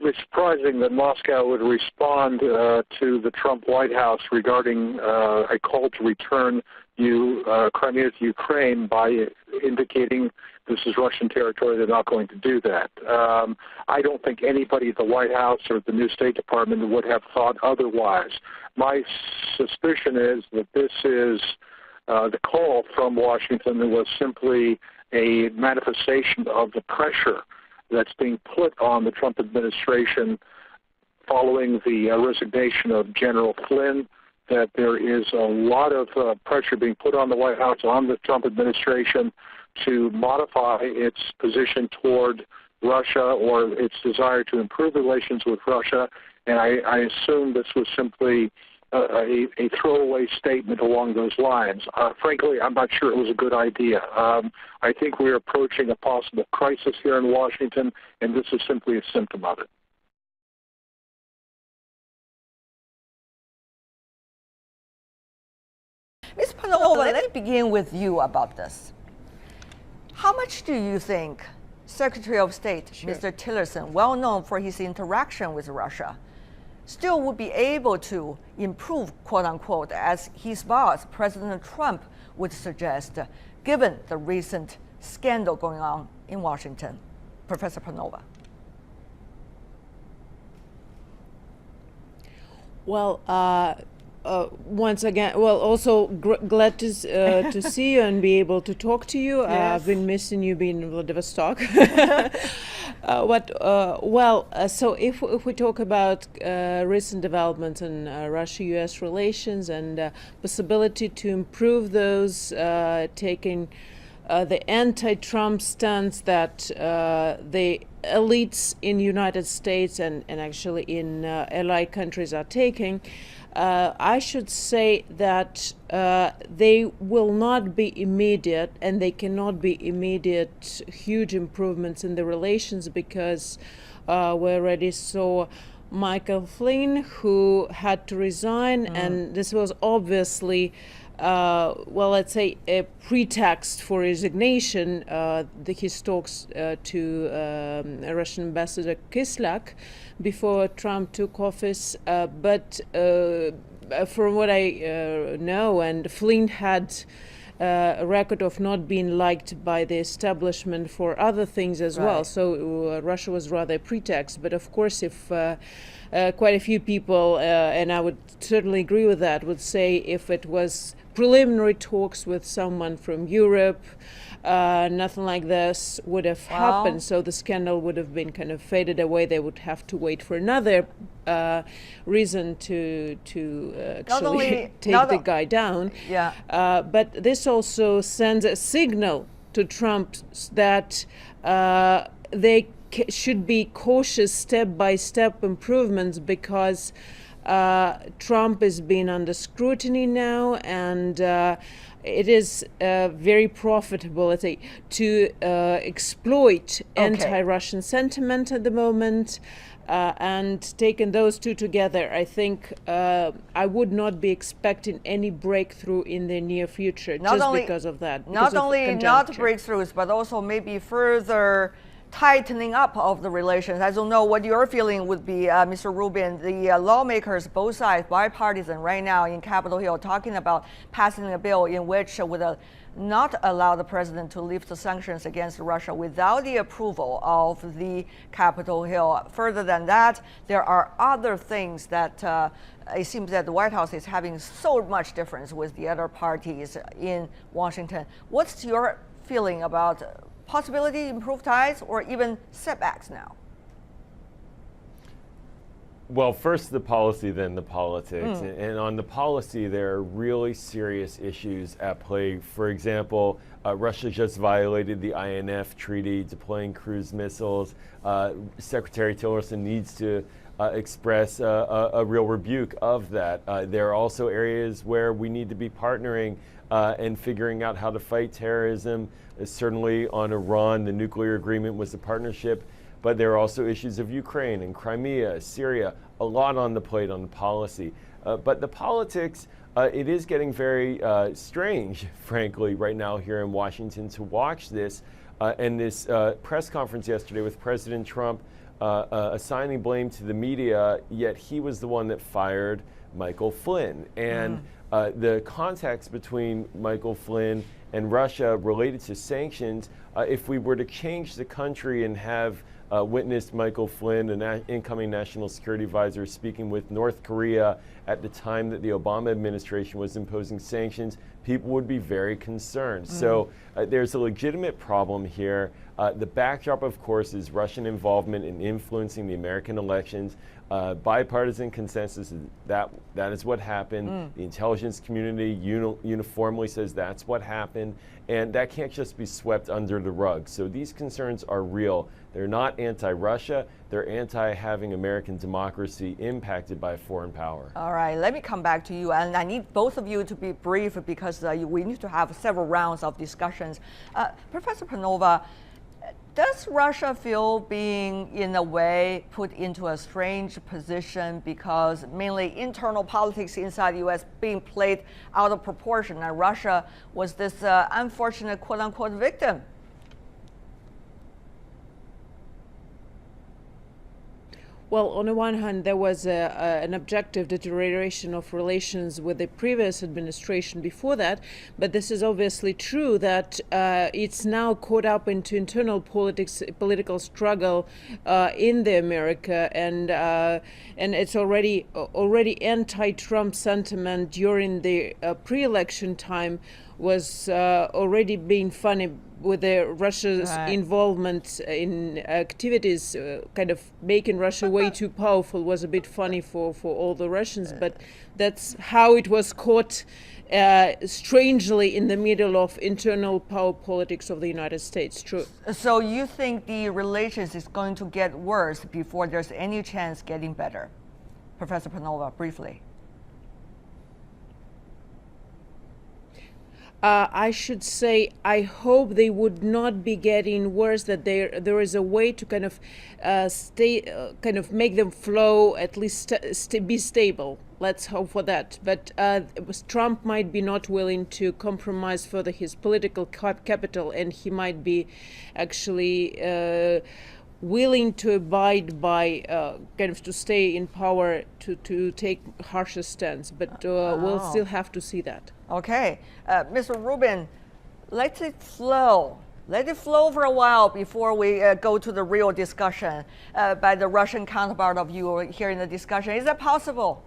hardly surprising that Moscow would respond to the Trump White House regarding a call to return Crimea to Ukraine by indicating this is Russian territory. They're not going to do that. I don't think anybody at the White House or the new State Department would have thought otherwise. My suspicion is that this is the call from Washington was simply a manifestation of the pressure that's being put on the Trump administration following the resignation of General Flynn, that there is a lot of pressure being put on the White House, on the Trump administration, to modify its position toward Russia or its desire to improve relations with Russia. And I assume this was simply a throwaway statement along those lines. Frankly, I'm not sure it was a good idea. I think we're approaching a possible crisis here in Washington, and this is simply a symptom of it. Ms. Panova, let me begin with you about this. How much do you think Secretary of State, Mr. Tillerson, well known for his interaction with Russia, still would be able to improve, quote unquote, as his boss, President Trump, would suggest, given the recent scandal going on in Washington? Professor Panova. Well, once again, well, also glad to see you and be able to talk to you. Yes. I've been missing you being in Vladivostok. So if we talk about recent developments in Russia-U.S. relations and possibility to improve those, taking the anti-Trump stance that the elites in the United States and actually in allied countries are taking, I should say that they will not be immediate, and they cannot be immediate huge improvements in the relations, because we already saw Michael Flynn, who had to resign, and this was obviously well, let's say a pretext for resignation. His talks to Russian Ambassador Kislyak before Trump took office. But from what I know, and Flynn had a record of not being liked by the establishment for other things as well. So Russia was rather a pretext. But of course, if quite a few people, and I would certainly agree with that, would say if it was preliminary talks with someone from Europe, nothing like this would have happened. So the scandal would have been kind of faded away. They would have to wait for another reason to actually take the guy down. Yeah. But this also sends a signal to Trump that they should be cautious step-by-step improvements, because Trump is being under scrutiny now, and it is very profitable, let's say, to exploit anti-Russian sentiment at the moment. And taking those two together, I think I would not be expecting any breakthrough in the near future because of that. Not only not breakthroughs, but also maybe further tightening up of the relations. I don't know what your feeling would be, Mr. Rubin. The lawmakers, both sides, bipartisan, right now in Capitol Hill, talking about passing a bill in which would not allow the president to lift the sanctions against Russia without the approval of the Capitol Hill. Further than that, there are other things that it seems that the White House is having so much difference with the other parties in Washington. What's your feeling about possibility to improve ties or even setbacks now? Well, first the policy, then the politics. And on the policy, there are really serious issues at play. For example, Russia just violated the INF treaty, deploying cruise missiles. Secretary Tillerson needs to express a real rebuke of that. There are also areas where we need to be partnering and figuring out how to fight terrorism. Certainly on Iran, the nuclear agreement was a partnership, but there are also issues of Ukraine and Crimea, Syria, a lot on the plate on the policy. But the politics, it is getting very strange, frankly, right now here in Washington to watch this. And this press conference yesterday with President Trump assigning blame to the media, yet he was the one that fired Michael Flynn. And the context between Michael Flynn and Russia related to sanctions, if we were to change the country and have witnessed Michael Flynn, an incoming national security advisor, speaking with North Korea at the time that the Obama administration was imposing sanctions, people would be very concerned. So there's a legitimate problem here. The backdrop, of course, is Russian involvement in influencing the American elections. Bipartisan consensus is that is what happened. The intelligence community uniformly says that's what happened, and that can't just be swept under the rug. So these concerns are real. They're not anti-Russia. They're anti-having American democracy impacted by a foreign power. All right, let me come back to you, and I need both of you to be brief because we need to have several rounds of discussions. Professor Panova, does Russia feel being, in a way, put into a strange position because mainly internal politics inside the U.S. being played out of proportion, and Russia was this unfortunate quote-unquote victim? Well, on the one hand, there was an objective deterioration of relations with the previous administration before that, but this is obviously true that it's now caught up into internal political struggle in the America, and it's already anti-Trump sentiment during the pre-election time was already being funny with Russia's involvement in activities, kind of making Russia way too powerful was a bit funny for all the Russians, but that's how it was caught strangely in the middle of internal power politics of the United States. True. So you think the relations is going to get worse before there's any chance getting better? Professor Panova, briefly. I should say, I hope they would not be getting worse. That there is a way to kind of make them flow, at least be stable. Let's hope for that. But Trump might be not willing to compromise further his political capital, and he might be actually willing to abide by kind of to stay in power to take harsher stance. But we'll still have to see that. Okay, Mr. Rubin, let it flow. Let it flow for a while before we go to the real discussion by the Russian counterpart of you here in the discussion. Is that possible?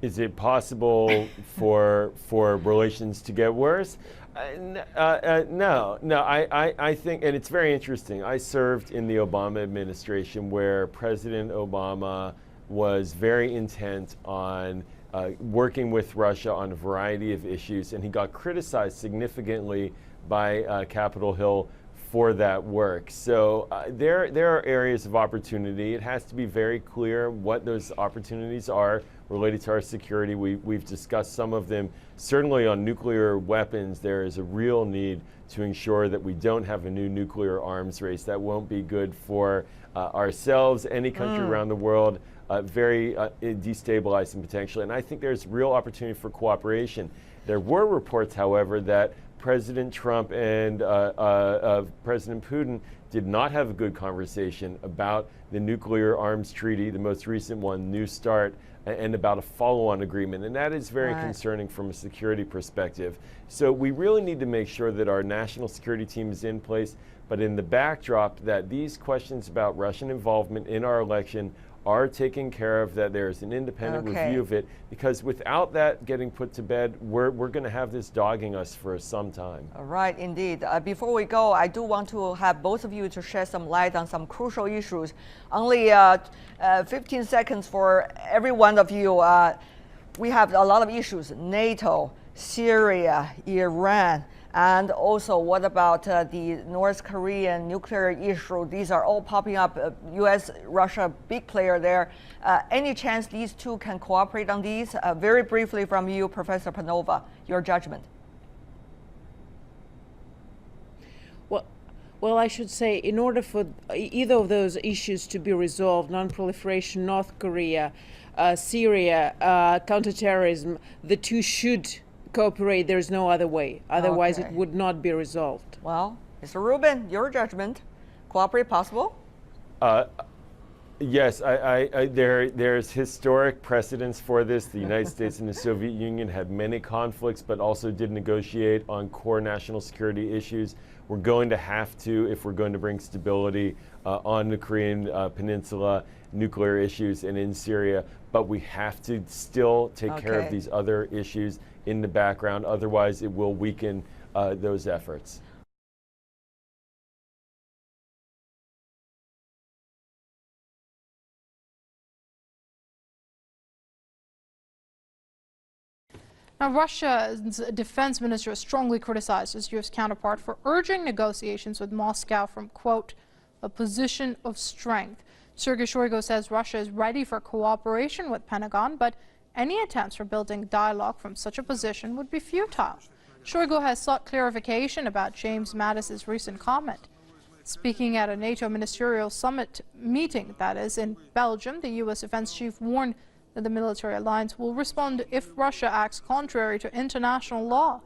Is it possible for relations to get worse? No. I think, and it's very interesting. I served in the Obama administration where President Obama was very intent on working with Russia on a variety of issues, and he got criticized significantly by Capitol Hill for that work. So there are areas of opportunity. It has to be very clear what those opportunities are related to our security. We've discussed some of them. Certainly on nuclear weapons, there is a real need to ensure that we don't have a new nuclear arms race. That won't be good for ourselves, any country around the world. Very destabilizing potentially, and I think there's real opportunity for cooperation. There were reports, however, that President Trump and President Putin did not have a good conversation about the nuclear arms treaty, the most recent one, New START, and about a follow-on agreement, and that is very concerning from a security perspective. So we really need to make sure that our national security team is in place, but in the backdrop that these questions about Russian involvement in our election are taken care of, that there's an independent review of it, because without that getting put to bed, we're going to have this dogging us for some time. Right, indeed. Before we go, I do want to have both of you to shed some light on some crucial issues. Only 15 seconds for every one of you. We have a lot of issues: NATO, Syria, Iran, and also what about the North Korean nuclear issue? These are all popping up. U.S., Russia, big player there. Any chance these two can cooperate on these? Very briefly from you, Professor Panova, your judgment. Well, I should say, in order for either of those issues to be resolved, non-proliferation, North Korea, Syria, counterterrorism, the two should cooperate. There's no other way. Otherwise, it would not be resolved. Well, Mr. Rubin, your judgment, cooperate possible? Yes, there's historic precedence for this. The United States and the Soviet Union had many conflicts, but also did negotiate on core national security issues. We're going to have to, if we're going to bring stability on the Korean Peninsula, nuclear issues, and in Syria, but we have to still take care of these other issues in the background. Otherwise, it will weaken those efforts. Now, Russia's defense minister has strongly criticized his U.S. counterpart for urging negotiations with Moscow from, quote, a position of strength. Sergei Shoigu says Russia is ready for cooperation with Pentagon, but any attempts for building dialogue from such a position would be futile. Shoigu has sought clarification about James Mattis's recent comment. Speaking at a NATO ministerial summit meeting, that is, in Belgium, the U.S. defense chief warned that the military alliance will respond if Russia acts contrary to international law.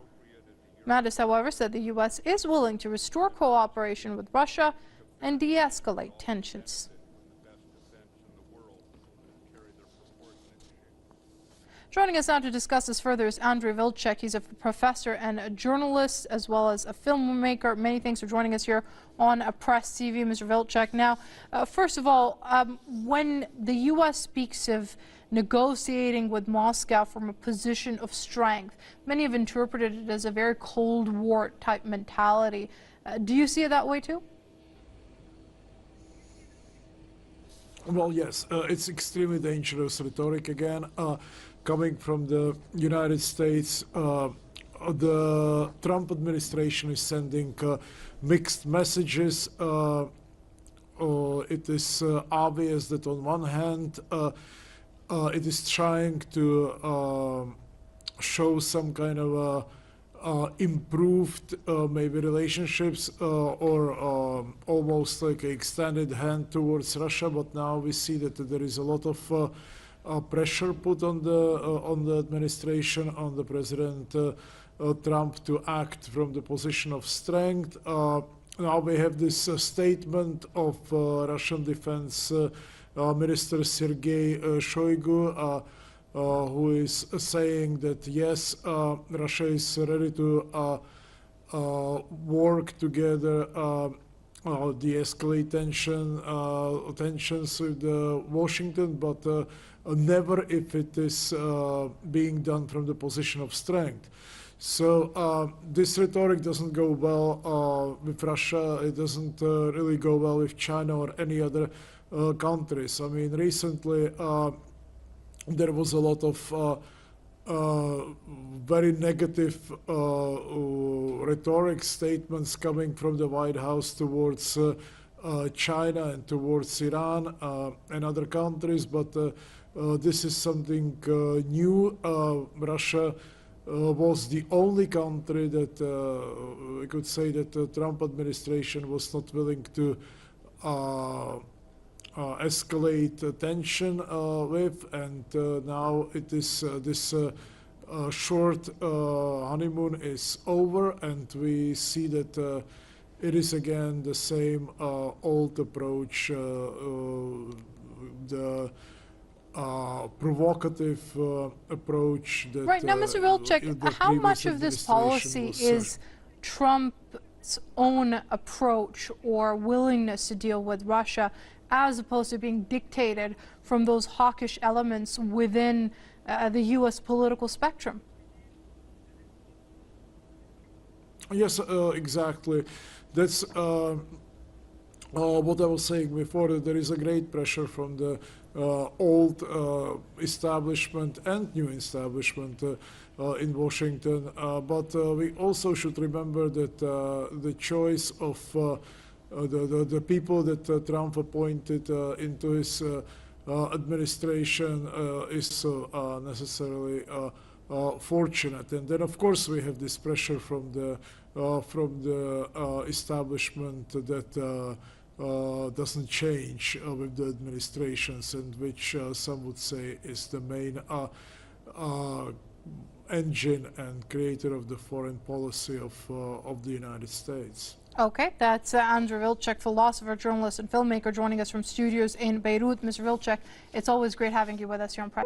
Mattis, however, said the U.S. is willing to restore cooperation with Russia and de-escalate tensions. Joining us now to discuss this further is Andrei Vilcek. He's a professor and a journalist, as well as a filmmaker. Many thanks for joining us here on Press TV, Mr. Vilcek. Now, first of all, when the U.S. speaks of negotiating with Moscow from a position of strength, many have interpreted it as a very Cold War type mentality. Do you see it that way too? Well, yes, it's extremely dangerous rhetoric again. Coming from the United States, the Trump administration is sending mixed messages. It is obvious that on one hand, it is trying to show some kind of improved maybe relationships or almost like an extended hand towards Russia, but now we see that there is a lot of pressure put on the administration, on the President Trump to act from the position of strength. Now we have this statement of Russian Defense Minister Sergei Shoigu, who is saying that yes, Russia is ready to work together, de-escalate tensions with Washington, but never if it is being done from the position of strength. So this rhetoric doesn't go well with Russia. It doesn't really go well with China or any other countries. I mean, recently there was a lot of very negative rhetoric statements coming from the White House towards China and towards Iran and other countries, but this is something new. Russia was the only country that we could say that the Trump administration was not willing to escalate tension with, and now it is this short honeymoon is over, and we see that it is again the same old approach, the provocative approach that right now, Mr. Vilcek, how much of this policy is Trump's own approach or willingness to deal with Russia, as opposed to being dictated from those hawkish elements within the U.S. political spectrum? Yes, exactly. That's what I was saying before, that there is a great pressure from the old establishment and new establishment in Washington. But we also should remember that the choice of the people that Trump appointed into his administration is necessarily fortunate. And then, of course, we have this pressure from the establishment that doesn't change with the administrations, and which some would say is the main engine and creator of the foreign policy of the United States. Okay, that's Andrew Vilcek, philosopher, journalist, and filmmaker, joining us from studios in Beirut. Mr. Vilcek, it's always great having you with us here on Prime.